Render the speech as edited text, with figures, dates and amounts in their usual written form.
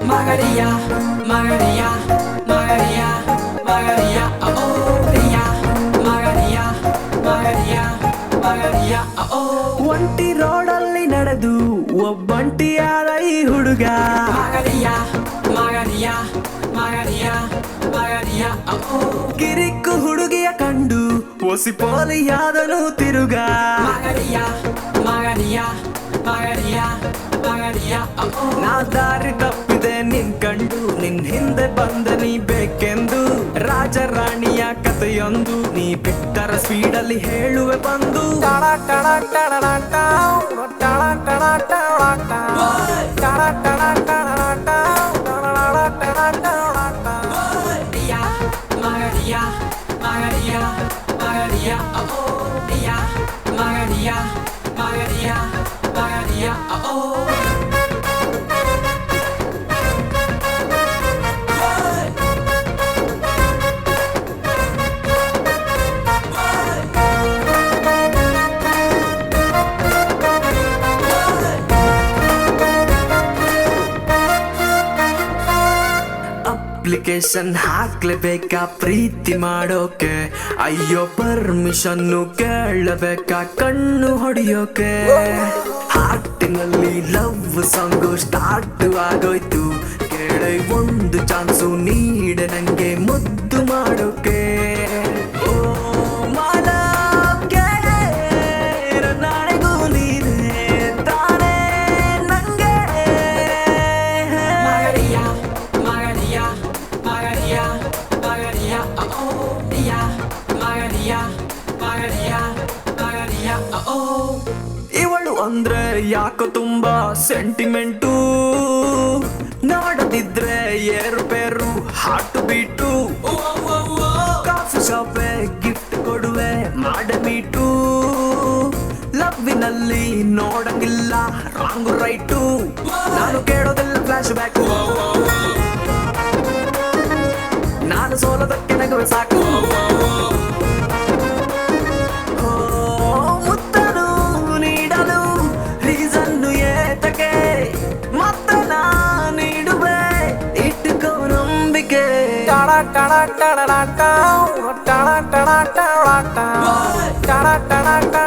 Maria, Maria, Maria, Maria, oh, Maria, Maria, Maria, Maria, oh. ಒಂಟಿ ರೋಡಲ್ಲಿ ನಡೆದು ಒಬ್ಬಂಟಿಯಾದ ಈ ಹುಡುಗ Maria, Maria, Maria, Maria, oh. ಕಿರಿಕ್ಕು ಹುಡುಗಿಯ ಕಂಡು ಒಸಿ ಪೋಲಿಯಾದನು ತಿರುಗ Maria, Maria, Maria, Maria, oh. ನಾ ದಾರಿ ತಪ್ಪಿದೆ ನಿನ್ ಕಂಡು ನಿನ್ ಹಿಂದೆ ಬಂದ ನೀ ಬೇಕೆಂದು ರಾಜ ರಾಣಿಯ ಕಥೆಯೊಂದು ನೀ ಬಿಟ್ಟರ ಸ್ಪೀಡಲ್ಲಿ ಹೇಳುವೆ ಬಂದು Maria, Maria, Maria, oh, Maria, Maria, Maria, Maria, oh. Application ಹಾಕ್ಲೇಬೇಕಾ ಪ್ರೀತಿ ಮಾಡೋಕೆ ಅಯ್ಯೋ ಪರ್ಮಿಷನ್ನು ಕೇಳಬೇಕಾ ಕಣ್ಣು ಹೊಡಿಯೋಕೆ ಹಾರ್ಟಿನಲ್ಲಿ ಲವ್ ಸಾಂಗು ಸ್ಟಾರ್ಟ್ ಆಗೋಯ್ತು ಕೇಳಿ ಒಂದು ಚಾನ್ಸು ನೀಡೆ ನಂಗೆ ಮುದ್ದು ಮಾಡೋಕೆ ಓ ಮಾಲವ್ ಕೇಳೆ ನಾಳೆಗೂ ನೀನೆ ತಾನೇ ನಂಗೆ Maria, Maria, Maria, Maria, oh, Maria, Maria, Maria, Maria, oh. ಇವಳು ಅಂದ್ರೆ ಯಾಕೋ ತುಂಬಾ ಸೆಂಟಿಮೆಂಟು ನೋಡದಿದ್ರೆ ಏರುಪೇರು ಹಾಟು ಬೀಟು ಕಾಫಿ ಶಾಪೆ ಗಿಫ್ಟ್ ಕೊಡುವೆ ಮಾಡ ಮೀಟು ಲವ್ವಿನಲ್ಲಿ ನೋಡಂಗಿಲ್ಲ ರಾಂಗು ರೈಟು ನಾನು ಕೇಳೋದೆಲ್ಲ ಫ್ಲಾಶ್ ಬ್ಯಾಕು ನಾನು ಸೋಲೋದಕ್ಕೆ ನಗುವೆ ಸಾಕು ಓ, ಮುತ್ತನು ನೀಡಲು ರೀಸನ್ನು ಏತಕ್ಕೆ ಮತ್ತೆ ನಾ ನೀಡುವೆ ಇಟ್ಟುಕೋ ನಂಬಿಕೆ Ta-da-da-da-da-da-da, ta-da-da-da-da-da, ta-da-da-da-da-da.